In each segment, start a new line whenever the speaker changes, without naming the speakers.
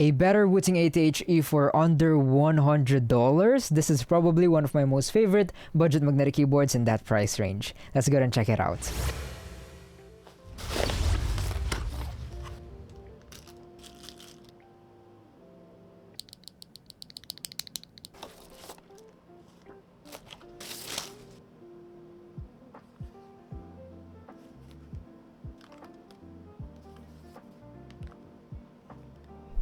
A better Wooting 80HE for under $100. This is probably one of my most favorite budget magnetic keyboards in that price range. Let's go and check it out.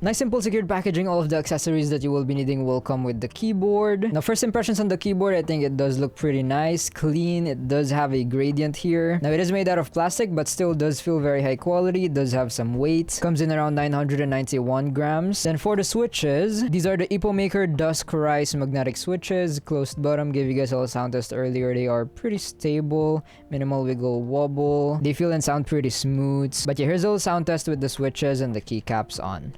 Nice simple secured packaging. All of the accessories that you will be needing will come with the keyboard. Now, first impressions on the keyboard, I think it does look pretty nice, clean. It does have a gradient here. Now, it is made out of plastic, but still does feel very high quality. It does have some weight. Comes in around 991 grams. Then for the switches, these are the EPOMAKER Dusk Rise magnetic switches. Closed bottom, gave you guys all a sound test earlier. They are pretty stable, minimal wiggle wobble. They feel and sound pretty smooth. But yeah, here's a little sound test with the switches and the keycaps on.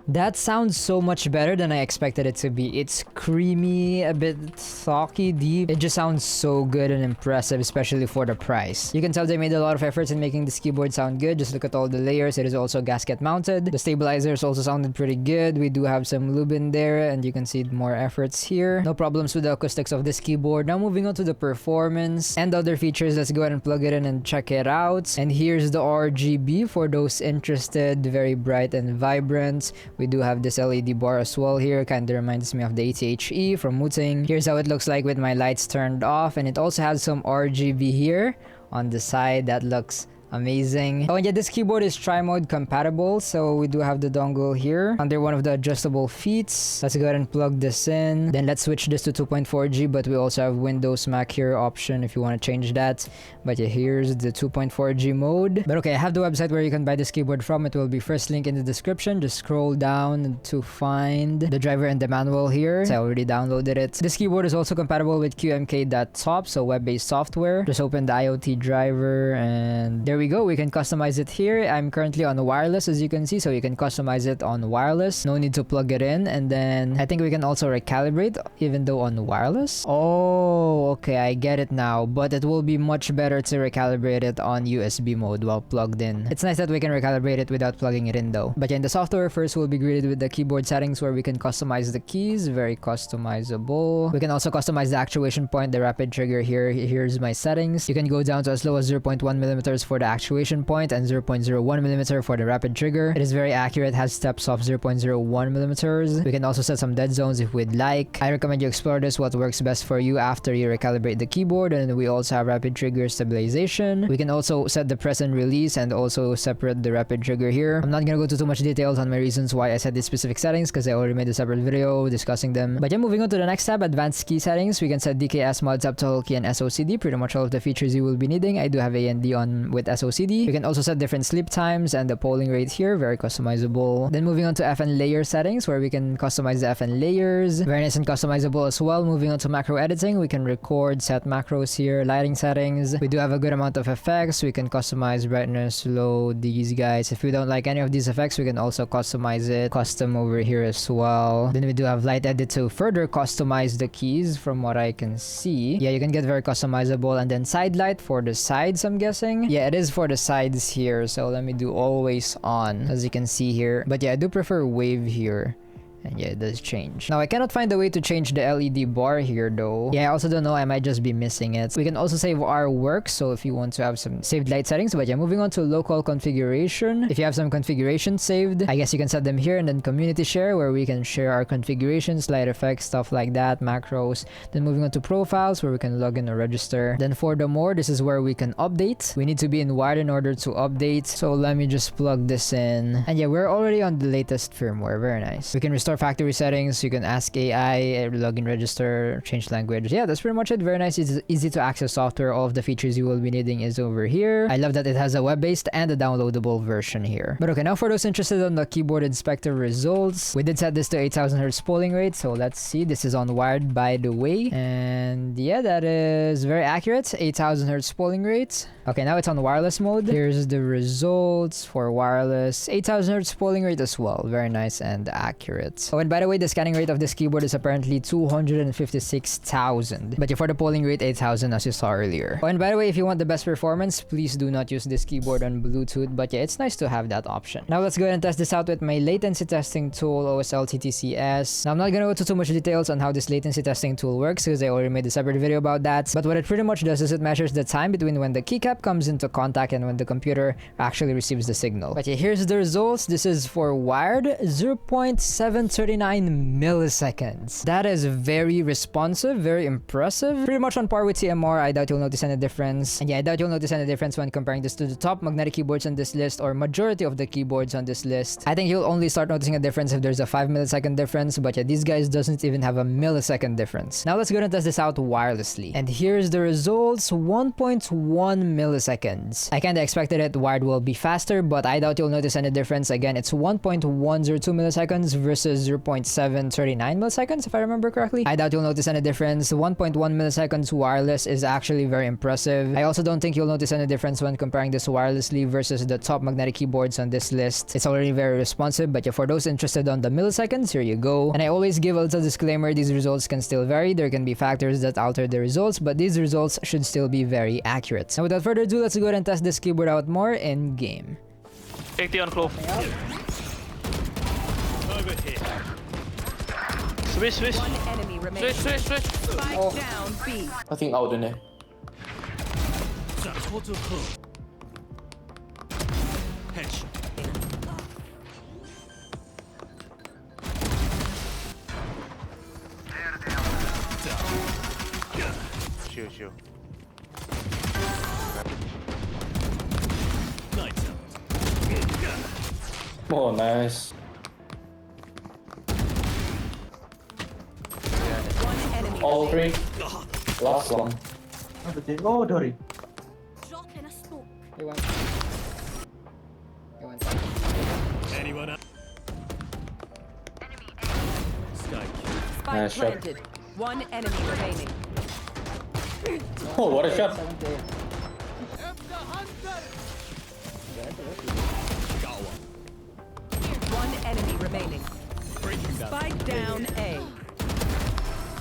That sounds so much better than I expected it to be. It's creamy, a bit thocky, deep. It just sounds so good and impressive, especially for the price. You can tell they made a lot of efforts in making this keyboard sound good. Just look at all the layers. It is also gasket mounted. The stabilizers also sounded pretty good. We do have some lube in there, and you can see more efforts here. No problems with the acoustics of this keyboard. Now moving on to the performance and other features. Let's go ahead and plug it in and check it out. And here's the RGB for those interested. Very bright and vibrant. We do have this LED bar as well here. Kind of reminds me of the 80HE from Wooting. Here's how it looks like with my lights turned off, and it also has some RGB here on the side that looks amazing. Oh, and yeah, this keyboard is tri-mode compatible, so we do have the dongle here under one of the adjustable feet. Let's go ahead and plug this in. Then let's switch this to 2.4G, but we also have Windows Mac here option if you want to change that. But yeah, here's the 2.4G mode. But okay, I have the website where you can buy this keyboard from. It will be first link in the description. Just scroll down to find the driver and the manual here. So I already downloaded it. This keyboard is also compatible with QMK.top, so web-based software. Just open the IoT driver, and there we go. We can customize it here. I'm currently on wireless, as you can see, so you can customize it on wireless. No need to plug it in. And then I think we can also recalibrate even though on wireless. Oh, okay, I get it now. But it will be much better to recalibrate it on USB mode while plugged in. It's nice that we can recalibrate it without plugging it in though. But yeah, in the software, first we'll be greeted with the keyboard settings where we can customize the keys. Very customizable. We can also customize the actuation point, the rapid trigger here. Here's my settings. You can go down to as low as 0.1 millimeters for the actuation point and 0.01 millimeter for the rapid trigger. It is very accurate, has steps of 0.01 millimeters. We can also set some dead zones if we'd like. I recommend you explore this, what works best for you after you recalibrate the keyboard. And we also have rapid trigger stabilization. We can also set the press and release and also separate the rapid trigger here. I'm not gonna go into too much details on my reasons why I set these specific settings because I already made a separate video discussing them. But yeah, moving on to the next tab, advanced key settings. We can set DKS, mod, subtotal key, and SOCD. Pretty much all of the features you will be needing. I do have AND on with SOCD. We can also set different sleep times and the polling rate here. Very customizable. Then moving on to FN layer settings where we can customize the FN layers. Very nice and customizable as well. Moving on to macro editing. We can record, set macros here. Lighting settings. We do have a good amount of effects. We can customize brightness, low, these guys. If we don't like any of these effects, we can also customize it. Custom over here as well. Then we do have light edit to further customize the keys from what I can see. Yeah, you can get very customizable. And then side light for the sides, I'm guessing. Yeah, it is for the sides here. So let me do always on, as you can see here. But yeah, I do prefer wave here. And yeah, it does change. Now, I cannot find a way to change the LED bar here though. Yeah, I also don't know. I might just be missing it. We can also save our work. So if you want to have some saved light settings. But yeah, moving on to local configuration. If you have some configurations saved, I guess you can set them here. And then community share where we can share our configurations, light effects, stuff like that, macros. Then moving on to profiles where we can log in or register. Then for the more, this is where we can update. We need to be in wired in order to update. So let me just plug this in. And yeah, we're already on the latest firmware. Very nice. We can restore are factory settings. You can ask AI, login, register, change language. Yeah, that's pretty much it. Very nice. It's easy to access software. All of the features you will be needing is over here. I love that it has a web-based and a downloadable version here. But okay, now for those interested on the keyboard inspector results, we did set this to 8000 Hz polling rate. So let's see. This is on wired, by the way. And yeah, that is very accurate. 8000 Hz polling rate. Okay, now it's on wireless mode. Here's the results for wireless. 8000 Hz polling rate as well. Very nice and accurate. Oh, and by the way, the scanning rate of this keyboard is apparently 256,000. But for the polling rate, 8000 as you saw earlier. Oh, and by the way, if you want the best performance, please do not use this keyboard on Bluetooth. But yeah, it's nice to have that option. Now let's go ahead and test this out with my latency testing tool, OSL TTCS. Now I'm not gonna go into too much details on how this latency testing tool works because I already made a separate video about that. But what it pretty much does is it measures the time between when the keycap comes into contact and when the computer actually receives the signal. But yeah, here's the results. This is for wired, 0.739 milliseconds. That is very responsive, very impressive. Pretty much on par with CMR. I doubt you'll notice any difference. And yeah, I doubt you'll notice any difference when comparing this to the top magnetic keyboards on this list or majority of the keyboards on this list. I think you'll only start noticing a difference if there's a 5 millisecond difference. But yeah, these guys doesn't even have a millisecond difference. Now let's go and test this out wirelessly. And here's the results, 1.1 milliseconds. I kinda expected it wired will be faster, but I doubt you'll notice any difference. Again, it's 1.102 milliseconds versus 0.739 milliseconds, if I remember correctly. I doubt you'll notice any difference. 1.1 milliseconds wireless is actually very impressive. I also don't think you'll notice any difference when comparing this wirelessly versus the top magnetic keyboards on this list. It's already very responsive, but yeah, for those interested on the milliseconds, here you go. And I always give a little disclaimer, these results can still vary. There can be factors that alter the results, but these results should still be very accurate. Now without further ado, let's go ahead and test this keyboard out more in game.
80 on clove.
Over here.
Swish.
One enemy remaining.
Swish.
Spike down B.
I think out in there.
Headshot.
Shoot.
Lights out.
Oh, nice.
One enemy
All
remaining.
three. Last one.
Oh, Dory.
Drop in a smoke.
Anyone up? Sky kill.
Spike
Nice shot.
planted. One enemy remaining.
Oh, what a shot.
Got one.
One enemy remaining.
Breaking down.
Spike down A.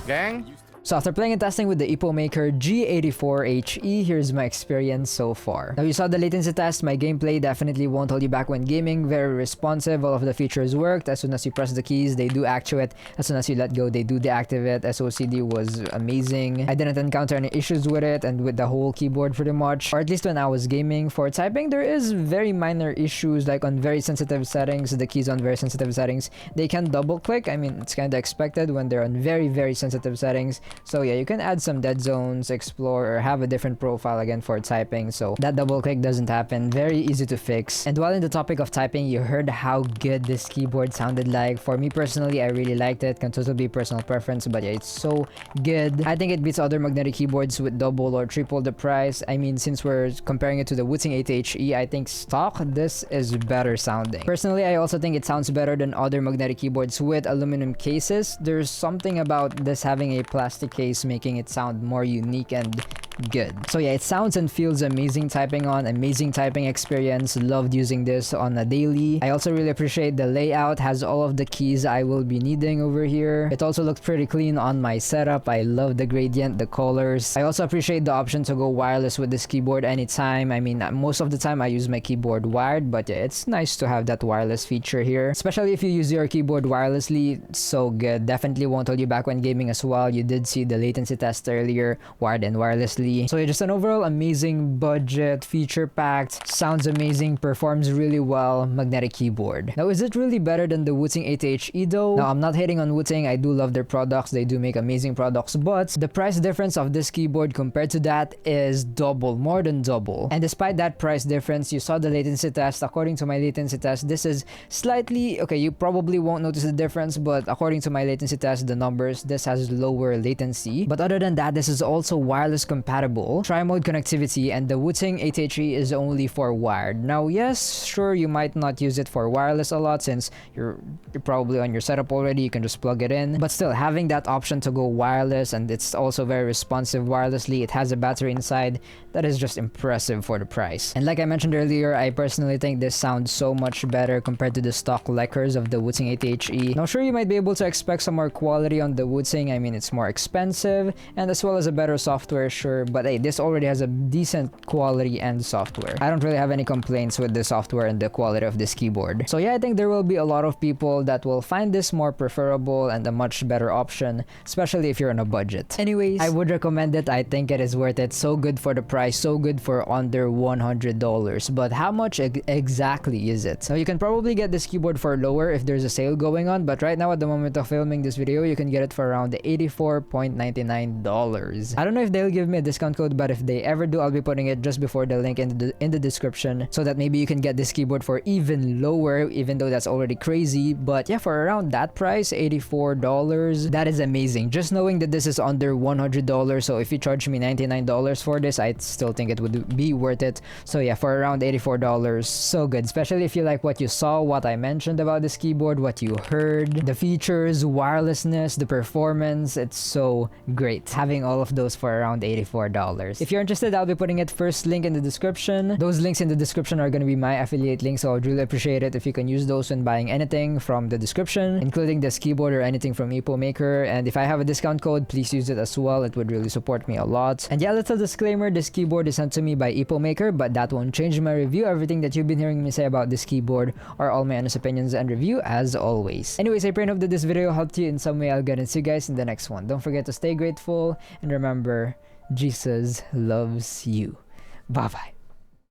Gang.
So after playing and testing with the EPOMAKER G84 HE, here's my experience so far. Now you saw the latency test, my gameplay definitely won't hold you back when gaming, very responsive, all of the features worked. As soon as you press the keys, they do actuate. As soon as you let go, they do deactivate. SOCD was amazing. I didn't encounter any issues with it and with the whole keyboard pretty much, or at least when I was gaming. For typing, there is very minor issues like on very sensitive settings, the keys on very sensitive settings, they can double click. I mean, it's kind of expected when they're on very sensitive settings. So yeah, you can add some dead zones, explore, or have a different profile again for typing, so that double click doesn't happen. Very easy to fix. And while in the topic of typing, you heard how good this keyboard sounded like. For me personally, I really liked it. Can totally be personal preference, but yeah, it's so good. I think it beats other magnetic keyboards with double or triple the price. I mean, since we're comparing it to the Wooting 80HE, I think stock, this is better sounding. Personally, I also think it sounds better than other magnetic keyboards with aluminum cases. There's something about this having a plastic case making it sound more unique and good. So yeah, it sounds and feels amazing typing on, amazing typing experience. Loved using this on a daily. I also really appreciate the layout, has all of the keys I will be needing over here. It also looks pretty clean on my setup. I love the gradient, the colors. I also appreciate the option to go wireless with this keyboard anytime. I mean, most of the time I use my keyboard wired, but yeah, it's nice to have that wireless feature here, especially if you use your keyboard wirelessly. So good. Definitely won't hold you back when gaming as well. You did see the latency test earlier, wired and wirelessly. honestly. So yeah, just an overall amazing budget, feature packed, sounds amazing, performs really well magnetic keyboard. Now, is it really better than the Wooting 80HE though? Now, I'm not hating on Wooting. I do love their products. They do make amazing products, but the price difference of this keyboard compared to that is double, more than double. And despite that price difference, you saw the latency test. According to my latency test, this is slightly, okay, you probably won't notice the difference, but according to my latency test, the numbers, this has lower latency. But other than that, this is also wireless compatible, tri-mode connectivity, and the Wooting 80HE is only for wired. Now, yes, sure, you might not use it for wireless a lot since you're probably on your setup already, you can just plug it in. But still, having that option to go wireless, and it's also very responsive wirelessly, it has a battery inside, that is just impressive for the price. And like I mentioned earlier, I personally think this sounds so much better compared to the stock Lekers of the Wooting 80HE. Now, sure, you might be able to expect some more quality on the Wooting. I mean, it's more expensive, and as well as a better software, sure, but hey, this already has a decent quality and software. I don't really have any complaints with the software and the quality of this keyboard. So yeah, I think there will be a lot of people that will find this more preferable and a much better option, especially if you're on a budget. Anyways, I would recommend it. I think it is worth it. So good for the price, so good for under $100. But how much exactly is it? Now, you can probably get this keyboard for lower if there's a sale going on, but right now at the moment of filming this video, you can get it for around $84.99. I don't know if they'll give me a discount code, but if they ever do, I'll be putting it just before the link in the description, so that maybe you can get this keyboard for even lower, even though that's already crazy. But yeah, for around that price, $84, that is amazing. Just knowing that this is under $100, so if you charge me $99 for this, I still think it would be worth it. So yeah, for around $84, so good, especially if you like what you saw, what I mentioned about this keyboard, what you heard, the features, wirelessness, the performance. It's so great having all of those for around $84. If you're interested, I'll be putting it first link in the description. Those links in the description are going to be my affiliate links, so I'd really appreciate it if you can use those when buying anything from the description, including this keyboard or anything from EPOMAKER. And if I have a discount code, please use it as well. It would really support me a lot. And yeah, little disclaimer, this keyboard is sent to me by EPOMAKER, but that won't change my review. Everything that you've been hearing me say about this keyboard are all my honest opinions and review as always. Anyways, I pray and hope that this video helped you in some way. I'll get and see you guys in the next one. Don't forget to stay grateful, and remember, Jesus loves you. Bye bye.